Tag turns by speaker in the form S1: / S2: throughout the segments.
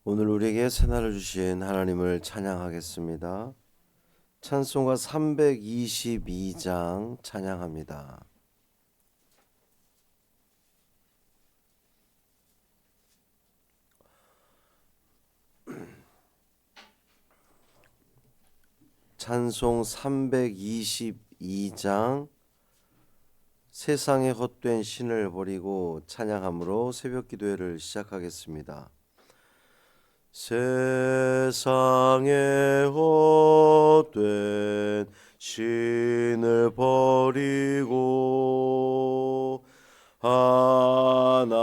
S1: 오늘 우리에게 새날을 주신 하나님을 찬양하겠습니다. 찬송가 322장 찬양합니다. 찬송 322장 세상의 헛된 신을 버리고 찬양함으로 새벽 기도회를 시작하겠습니다. 세상의 헛된 신을 버리고 하나님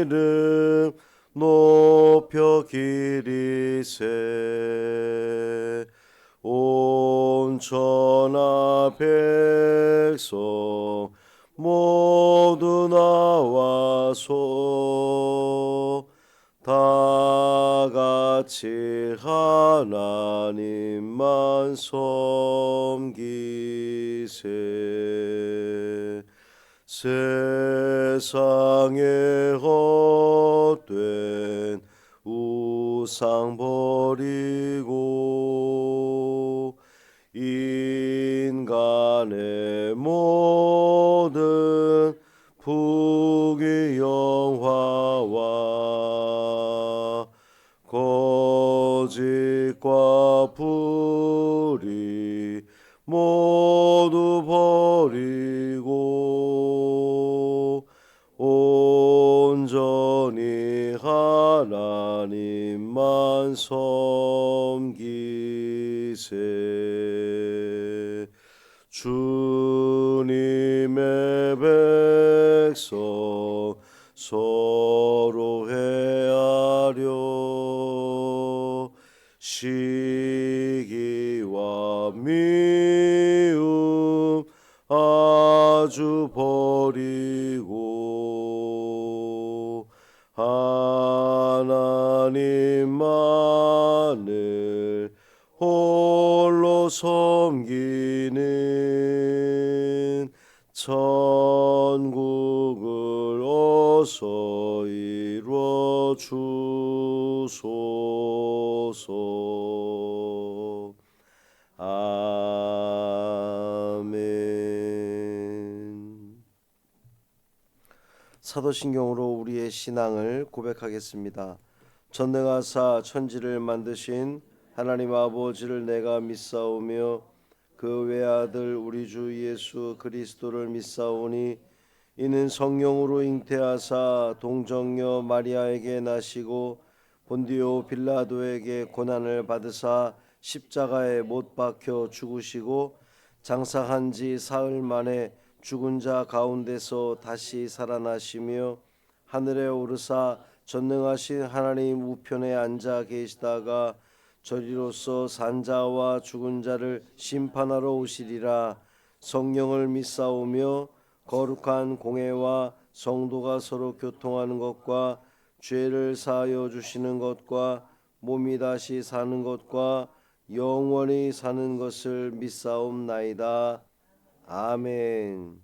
S1: 이름 높여 기리세 온 천하 백성 모두 나와서 다 같이 하나님만 섬기세 세상의 헛된 우상 버리고 인간의 모든 부귀 영화와 거짓과 불의 모두 버리고 온전히 하나님만 섬기세 주님의 백성 서로 헤아려 시기와 미움 아주 버리고 하나님만을 홀로 섬기는 천국을 어서 이루어 주소서. 아멘. 사도신경으로 우리의 신앙을 고백하겠습니다. 전능하사 천지를 만드신 하나님 아버지를 내가 믿사오며 그 외아들 우리 주 예수 그리스도를 믿사오니 이는 성령으로 잉태하사 동정녀 마리아에게 나시고 본디오 빌라도에게 고난을 받으사 십자가에 못 박혀 죽으시고 장사한 지 사흘 만에 죽은 자 가운데서 다시 살아나시며 하늘에 오르사 전능하신 하나님 우편에 앉아 계시다가 저리로서 산자와 죽은 자를 심판하러 오시리라. 성령을 믿사오며 거룩한 공회와 성도가 서로 교통하는 것과 죄를 사하여 주시는 것과 몸이 다시 사는 것과 영원히 사는 것을 믿사옵나이다. 아멘.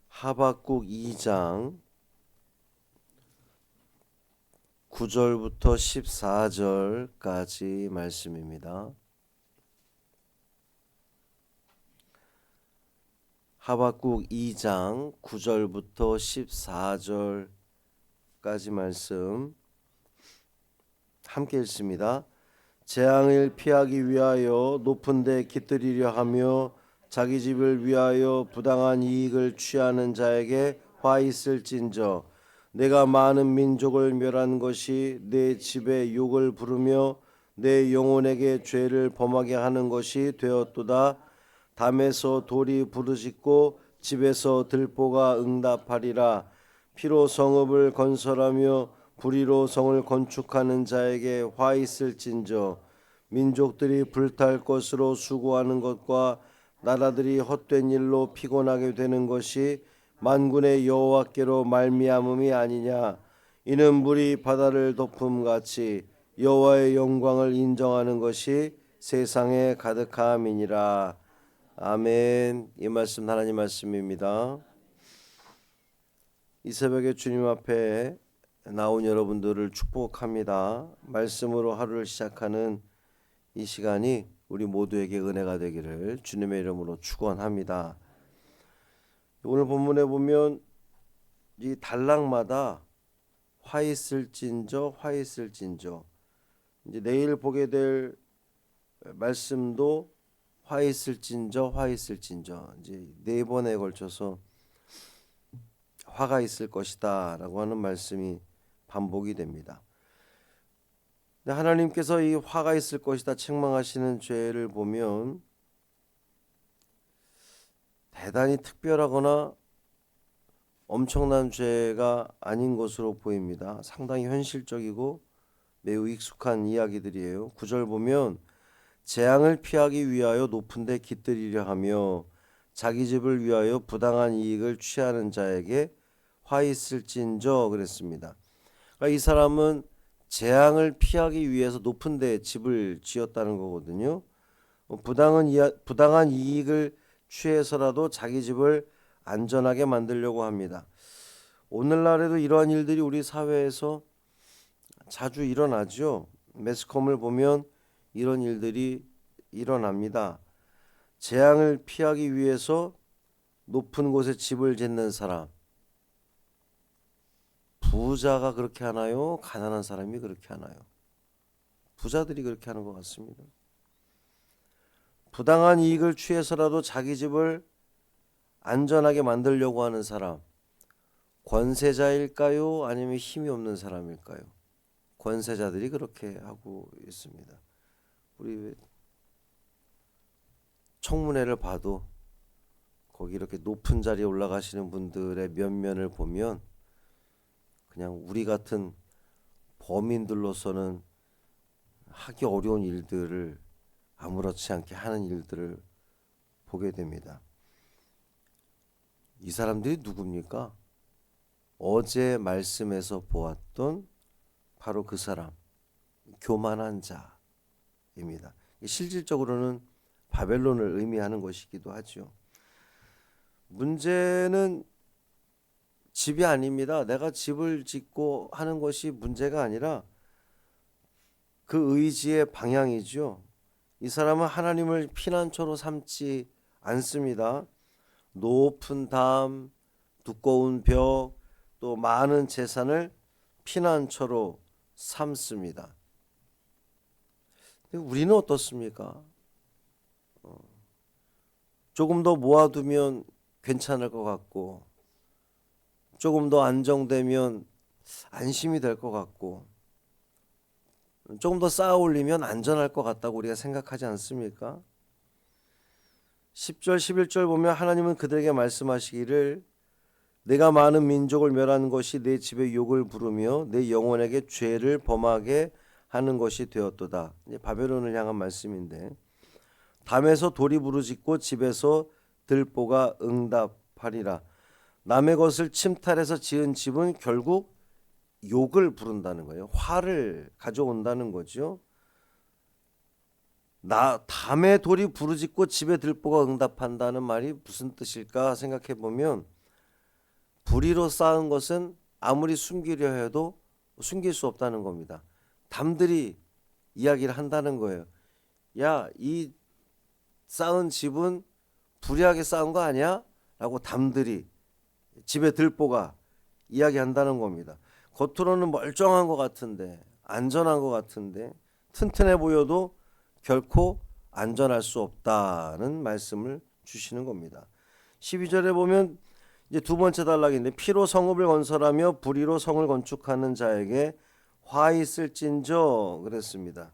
S1: 하박국 2장 9절부터 14절까지 말씀입니다. 하박국 2장 9절부터 14절까지 말씀 함께 읽습니다. 재앙을 피하기 위하여 높은 데 깃들이려 하며 자기 집을 위하여 부당한 이익을 취하는 자에게 화 있을진저 내가 많은 민족을 멸한 것이 내 집에 욕을 부르며 내 영혼에게 죄를 범하게 하는 것이 되었도다. 담에서 돌이 부르짖고 집에서 들보가 응답하리라. 피로 성읍을 건설하며 불의로 성을 건축하는 자에게 화 있을진저 민족들이 불탈 것으로 수고하는 것과 나라들이 헛된 일로 피곤하게 되는 것이 만군의 여호와께로 말미암음이 아니냐. 이는 물이 바다를 덮음같이 여호와의 영광을 인정하는 것이 세상에 가득함이니라. 아멘. 이 말씀 하나님 말씀입니다. 이 새벽에 주님 앞에 나온 여러분들을 축복합니다. 말씀으로 하루를 시작하는 이 시간이 우리 모두에게 은혜가 되기를 주님의 이름으로 축원합니다. 오늘 본문에 보면 이 단락마다 화 있을진저 화 있을진저, 이제 내일 보게 될 말씀도 화 있을진저 화 있을진저, 이제 네 번에 걸쳐서 화가 있을 것이다 라고 하는 말씀이 반복이 됩니다. 근데 하나님께서 이 화가 있을 것이다 책망하시는 죄를 보면 대단히 특별하거나 엄청난 죄가 아닌 것으로 보입니다. 상당히 현실적이고 매우 익숙한 이야기들이에요. 9절 보면 재앙을 피하기 위하여 높은 데 깃들이려 하며 자기 집을 위하여 부당한 이익을 취하는 자에게 화 있을진저 그랬습니다. 그러니까 이 사람은 재앙을 피하기 위해서 높은 데 집을 지었다는 거거든요. 부당한 이익을 취해서라도 자기 집을 안전하게 만들려고 합니다. 오늘날에도 이러한 일들이 우리 사회에서 자주 일어나죠. 매스컴을 보면 이런 일들이 일어납니다. 재앙을 피하기 위해서 높은 곳에 집을 짓는 사람, 부자가 그렇게 하나요? 가난한 사람이 그렇게 하나요? 부자들이 그렇게 하는 것 같습니다. 부당한 이익을 취해서라도 자기 집을 안전하게 만들려고 하는 사람, 권세자일까요? 아니면 힘이 없는 사람일까요? 권세자들이 그렇게 하고 있습니다. 우리 청문회를 봐도 거기 이렇게 높은 자리에 올라가시는 분들의 면면을 보면 그냥 우리 같은 범인들로서는 하기 어려운 일들을 아무렇지 않게 하는 일들을 보게 됩니다. 이 사람들이 누굽니까? 어제 말씀에서 보았던 바로 그 사람, 교만한 자입니다. 실질적으로는 바벨론을 의미하는 것이기도 하죠. 문제는 집이 아닙니다. 내가 집을 짓고 하는 것이 문제가 아니라 그 의지의 방향이죠. 이 사람은 하나님을 피난처로 삼지 않습니다. 높은 담, 두꺼운 벽, 또 많은 재산을 피난처로 삼습니다. 우리는 어떻습니까? 조금 더 모아두면 괜찮을 것 같고, 조금 더 안정되면 안심이 될 것 같고, 조금 더 쌓아 올리면 안전할 것 같다고 우리가 생각하지 않습니까? 10절 11절 보면 하나님은 그들에게 말씀하시기를 내가 많은 민족을 멸하는 것이 내 집에 욕을 부르며 내 영혼에게 죄를 범하게 하는 것이 되었도다. 바벨론을 향한 말씀인데, 담에서 돌이 부르짖고 집에서 들보가 응답하리라. 남의 것을 침탈해서 지은 집은 결국 욕을 부른다는 거예요. 화를 가져온다는 거죠. 담에 돌이 부르짖고 집에 들보가 응답한다는 말이 무슨 뜻일까 생각해 보면, 불의로 쌓은 것은 아무리 숨기려 해도 숨길 수 없다는 겁니다. 담들이 이야기를 한다는 거예요. 야, 이 쌓은 집은 불의하게 쌓은 거 아니야? 라고 담들이, 집에 들보가 이야기한다는 겁니다. 겉으로는 멀쩡한 것 같은데, 안전한 것 같은데, 튼튼해 보여도 결코 안전할 수 없다는 말씀을 주시는 겁니다. 12절에 보면 이제 두 번째 단락인데, 피로 성읍을 건설하며 불의로 성을 건축하는 자에게 화 있을진저 그랬습니다.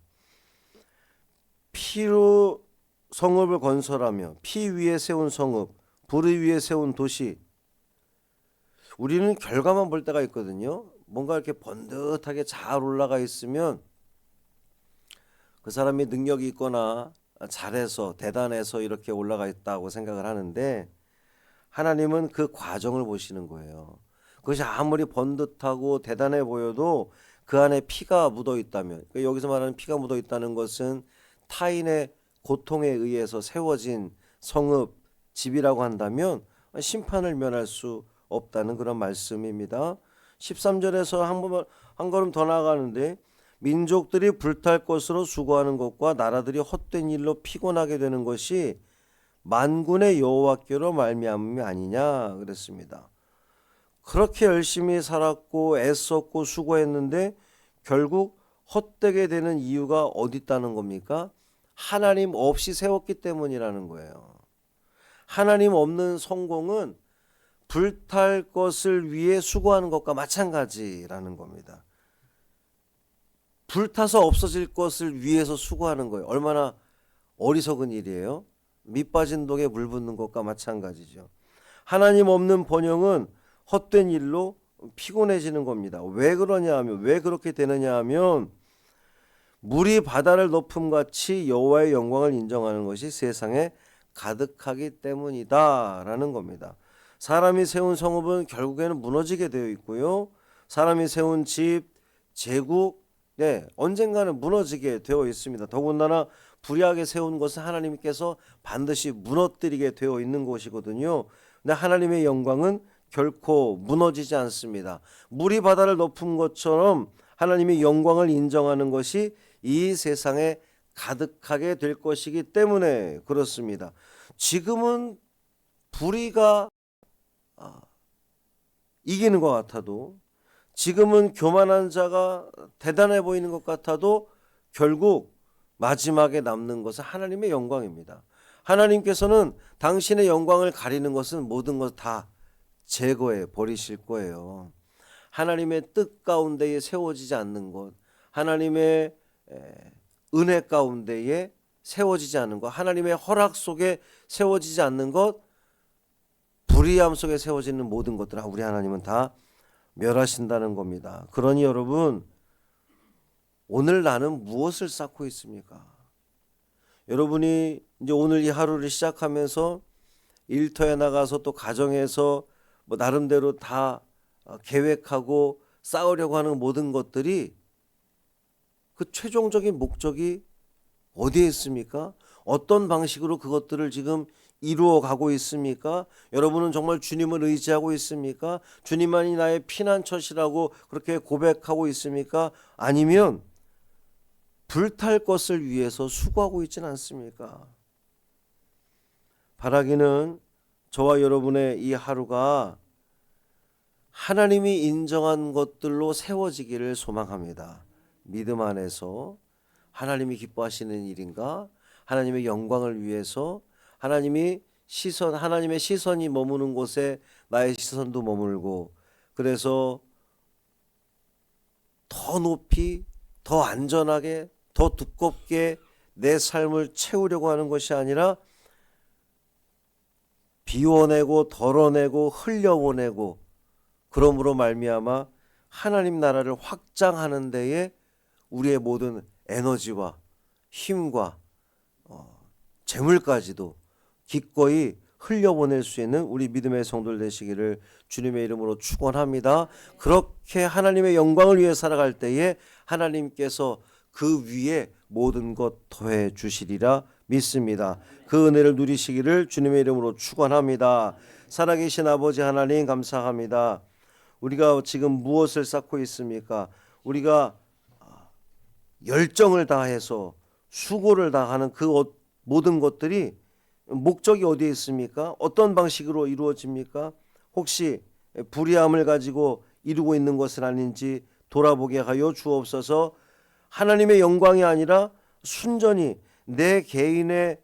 S1: 피로 성읍을 건설하며, 피 위에 세운 성읍, 불의 위에 세운 도시. 우리는 결과만 볼 때가 있거든요. 뭔가 이렇게 번듯하게 잘 올라가 있으면 그 사람이 능력이 있거나 잘해서 대단해서 이렇게 올라가 있다고 생각을 하는데, 하나님은 그 과정을 보시는 거예요. 그것이 아무리 번듯하고 대단해 보여도 그 안에 피가 묻어 있다면, 그러니까 여기서 말하는 피가 묻어 있다는 것은 타인의 고통에 의해서 세워진 성읍, 집이라고 한다면 심판을 면할 수 없다는 그런 말씀입니다. 13절에서 한 걸음 더 나아가는데 민족들이 불탈 것으로 수고하는 것과 나라들이 헛된 일로 피곤하게 되는 것이 만군의 여호와께로 말미암음이 아니냐 그랬습니다. 그렇게 열심히 살았고 애썼고 수고했는데 결국 헛되게 되는 이유가 어디 있다는 겁니까? 하나님 없이 세웠기 때문이라는 거예요. 하나님 없는 성공은 불탈 것을 위해 수고하는 것과 마찬가지라는 겁니다. 불타서 없어질 것을 위해서 수고하는 거예요. 얼마나 어리석은 일이에요. 밑 빠진 독에 물 붓는 것과 마찬가지죠. 하나님 없는 번영은 헛된 일로 피곤해지는 겁니다. 왜 그러냐 하면, 왜 그렇게 되느냐 하면 물이 바다를 높음같이 여호와의 영광을 인정하는 것이 세상에 가득하기 때문이다라는 겁니다. 사람이 세운 성읍은 결국에는 무너지게 되어 있고요. 사람이 세운 집, 제국, 언젠가는 무너지게 되어 있습니다. 더군다나 불의하게 세운 것은 하나님께서 반드시 무너뜨리게 되어 있는 것이거든요. 근데 하나님의 영광은 결코 무너지지 않습니다. 물이 바다를 덮은 것처럼 하나님의 영광을 인정하는 것이 이 세상에 가득하게 될 것이기 때문에 그렇습니다. 지금은 불의가 이기는 것 같아도, 지금은 교만한 자가 대단해 보이는 것 같아도 결국 마지막에 남는 것은 하나님의 영광입니다. 하나님께서는 당신의 영광을 가리는 것은 모든 것 다 제거해 버리실 거예요. 하나님의 뜻 가운데에 세워지지 않는 것, 하나님의 은혜 가운데에 세워지지 않는 것, 하나님의 허락 속에 세워지지 않는 것, 불의함 속에 세워지는 모든 것들 우리 하나님은 다 멸하신다는 겁니다. 그러니 여러분, 오늘 나는 무엇을 쌓고 있습니까? 여러분이 이제 오늘 이 하루를 시작하면서 일터에 나가서 또 가정에서 나름대로 다 계획하고 쌓으려고 하는 모든 것들이 그 최종적인 목적이 어디에 있습니까? 어떤 방식으로 그것들을 지금 이루어 가고 있습니까? 여러분은 정말 주님을 의지하고 있습니까? 주님만이 나의 피난처시라고 그렇게 고백하고 있습니까? 아니면 불탈 것을 위해서 수고하고 있지는 않습니까? 바라기는 저와 여러분의 이 하루가 하나님이 인정한 것들로 세워지기를 소망합니다. 믿음 안에서 하나님이 기뻐하시는 일인가? 하나님의 영광을 위해서 하나님의 시선이 머무는 곳에 나의 시선도 머물고, 그래서 더 높이, 더 안전하게, 더 두껍게 내 삶을 채우려고 하는 것이 아니라 비워내고 덜어내고 흘려보내고, 그러므로 말미암아 하나님 나라를 확장하는 데에 우리의 모든 에너지와 힘과 재물까지도 기꺼이 흘려보낼 수 있는 우리 믿음의 성도들 되시기를 주님의 이름으로 축원합니다. 그렇게 하나님의 영광을 위해 살아갈 때에 하나님께서 그 위에 모든 것 더해 주시리라 믿습니다. 그 은혜를 누리시기를 주님의 이름으로 축원합니다. 살아계신 아버지 하나님 감사합니다. 우리가 지금 무엇을 쌓고 있습니까? 우리가 열정을 다해서 수고를 다하는 그 모든 것들이 목적이 어디에 있습니까? 어떤 방식으로 이루어집니까? 혹시 불의함을 가지고 이루고 있는 것은 아닌지 돌아보게 하여 주옵소서. 하나님의 영광이 아니라 순전히 내 개인의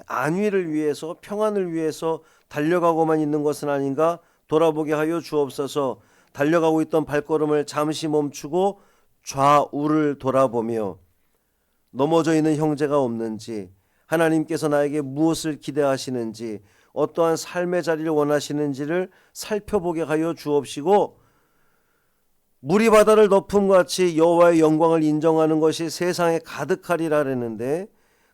S1: 안위를 위해서, 평안을 위해서 달려가고만 있는 것은 아닌가 돌아보게 하여 주옵소서. 달려가고 있던 발걸음을 잠시 멈추고 좌우를 돌아보며 넘어져 있는 형제가 없는지, 하나님께서 나에게 무엇을 기대하시는지, 어떠한 삶의 자리를 원하시는지를 살펴보게 하여 주옵시고, 물이 바다를 덮음같이 여호와의 영광을 인정하는 것이 세상에 가득하리라 그랬는데,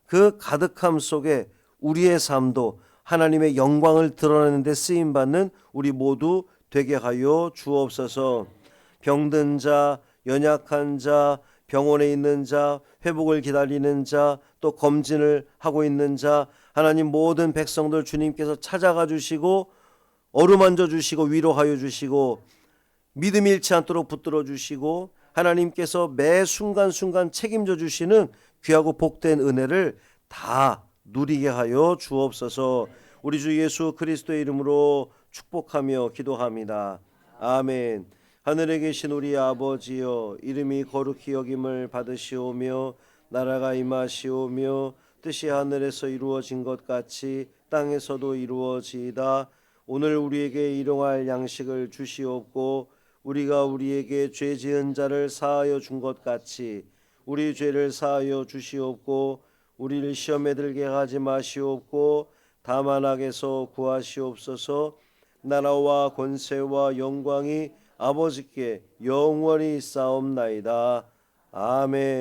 S1: 그 가득함 속에 우리의 삶도 하나님의 영광을 드러내는 데 쓰임받는 우리 모두 되게 하여 주옵소서. 병든 자, 연약한 자, 병원에 있는 자, 회복을 기다리는 자, 또 검진을 하고 있는 자, 하나님 모든 백성들 주님께서 찾아가 주시고 어루만져 주시고 위로하여 주시고 믿음 잃지 않도록 붙들어 주시고 하나님께서 매 순간순간 책임져 주시는 귀하고 복된 은혜를 다 누리게 하여 주옵소서. 우리 주 예수 그리스도의 이름으로 축복하며 기도합니다. 아멘. 하늘에 계신 우리 아버지여, 이름이 거룩히 여김을 받으시오며 나라가 임하시오며 뜻이 하늘에서 이루어진 것 같이 땅에서도 이루어지이다. 오늘 우리에게 일용할 양식을 주시옵고 우리가 우리에게 죄 지은 자를 사하여 준 것 같이 우리 죄를 사하여 주시옵고 우리를 시험에 들게 하지 마시옵고 다만 악에서 구하시옵소서. 나라와 권세와 영광이 아버지께 영원히 있사옵나이다. 아멘.